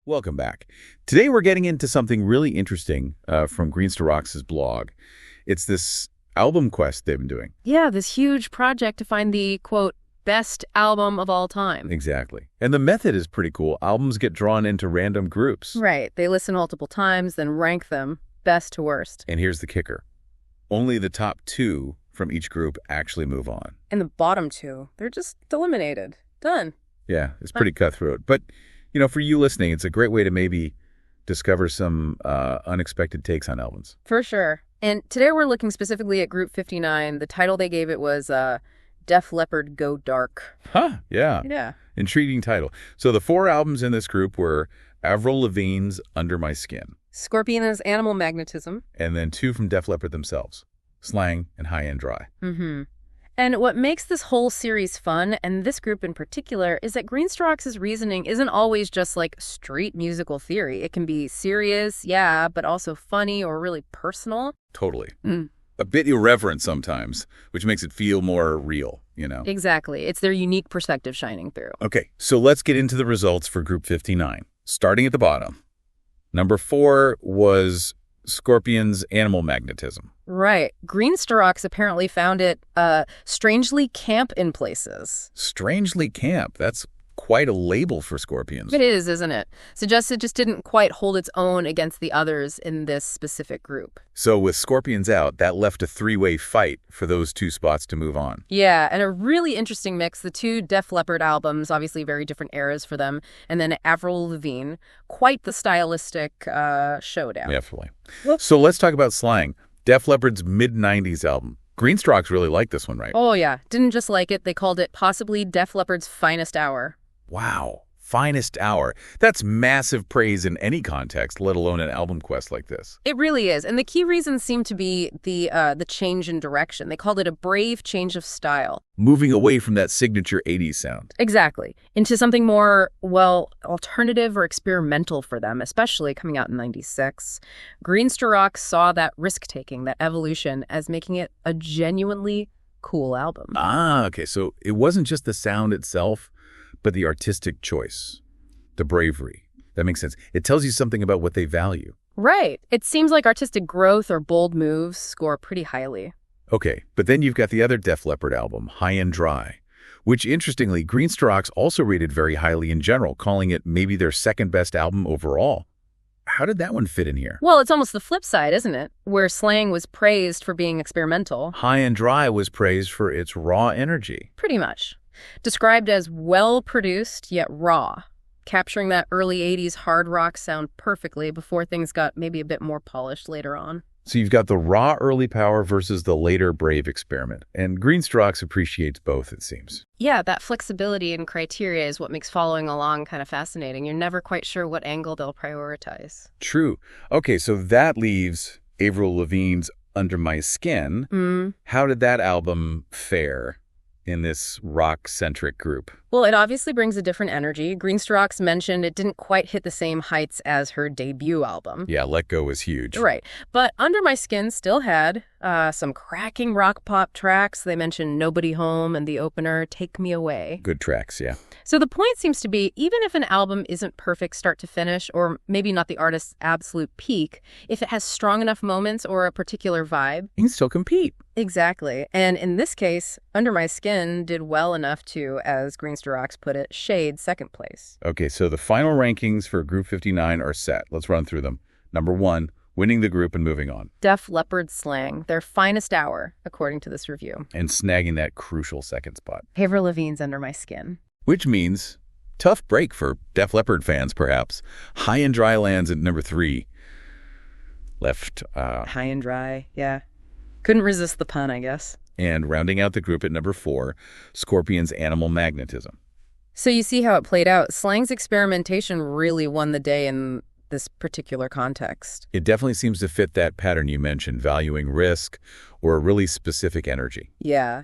Welcome back. Today we're getting into something really interesting from Greens to Rocks' blog. It's this album quest they've been doing. Yeah, this huge project to find the, quote, best album of all time. Exactly. And the method is pretty cool. Albums get drawn into random groups. Right. They listen multiple times, then rank them best to worst. And here's the kicker. Only the top two from each group actually move on. And the bottom two, they're just eliminated. Done. Yeah, it's pretty cutthroat. But, you know, for you listening, it's a great way to maybe discover some unexpected takes on albums. For sure. And today we're looking specifically at Group 59. The title they gave it was Def Leppard Go Dark. Huh, yeah. Yeah. Intriguing title. So the four albums in this group were Avril Lavigne's Under My Skin. Scorpion's Animal Magnetism. And then two from Def Leppard themselves, Slang and High and Dry. Mm-hmm. And what makes this whole series fun, and this group in particular, is that Greens to Rocks' reasoning isn't always just like street musical theory. It can be serious, yeah, but also funny or really personal. Totally. A bit irreverent sometimes, which makes it feel more real, you know? Exactly. It's their unique perspective shining through. Okay, so let's get into the results for Group 59. Starting at the bottom. Number 4 was Scorpion's Animal Magnetism. Right. Greens to Rocks apparently found it strangely camp in places. Strangely camp. That's quite a label for Scorpions. It is, isn't it? Suggests it just didn't quite hold its own against the others in this specific group. So with Scorpions out, that left a three-way fight for those two spots to move on. Yeah, and a really interesting mix. The two Def Leppard albums, obviously very different eras for them, and then Avril Lavigne, quite the stylistic showdown. Definitely. So let's talk about Slang, Def Leppard's mid-90s album. Greens to Rocks really liked this one, right? Oh, yeah. Didn't just like it. They called it possibly Def Leppard's finest hour. Wow. Finest hour. That's massive praise in any context, let alone an album quest like this. It really is. And the key reasons seem to be the change in direction. They called it a brave change of style. Moving away from that signature 80s sound. Exactly. Into something more, well, alternative or experimental for them, especially coming out in 96. Greens to Rocks saw that risk-taking, that evolution, as making it a genuinely cool album. Ah, okay. So it wasn't just the sound itself, but the artistic choice, the bravery. That makes sense. It tells you something about what they value. Right. It seems like artistic growth or bold moves score pretty highly. Okay, but then you've got the other Def Leppard album, High and Dry, which interestingly, Greens to Rocks also rated very highly in general, calling it maybe their second best album overall. How did that one fit in here? Well, it's almost the flip side, isn't it? Where Slang was praised for being experimental. High and Dry was praised for its raw energy. Pretty much. Described as well-produced, yet raw, capturing that early 80s hard rock sound perfectly before things got maybe a bit more polished later on. So you've got the raw early power versus the later brave experiment. And Greens to Rocks appreciates both, it seems. Yeah, that flexibility and criteria is what makes following along kind of fascinating. You're never quite sure what angle they'll prioritize. True. Okay, so that leaves Avril Lavigne's Under My Skin. How did that album fare in this rock-centric group? Well, it obviously brings a different energy. Greens to Rocks mentioned it didn't quite hit the same heights as her debut album. Yeah, Let Go was huge. Right. But Under My Skin still had some cracking rock pop tracks. They mentioned Nobody Home and the opener, Take Me Away. Good tracks, yeah. So the point seems to be, even if an album isn't perfect start to finish, or maybe not the artist's absolute peak, if it has strong enough moments or a particular vibe, You can still compete. Exactly. And in this case, Under My Skin did well enough to, as Greens to Rocks put it, shade second place. Okay, so the final rankings for Group 59 are set. Let's run through them. Number 1, winning the group and moving on. Def Leppard Slang, their finest hour, according to this review. And snagging that crucial second spot. Avril Lavigne's Under My Skin. Which means tough break for Def Leppard fans, perhaps. High and Dry lands at number 3. Left. High and Dry, yeah. Couldn't resist the pun, I guess. And rounding out the group at number 4, Scorpion's Animal Magnetism. So you see how it played out. Slang's experimentation really won the day in this particular context. It definitely seems to fit that pattern you mentioned, valuing risk or a really specific energy. Yeah.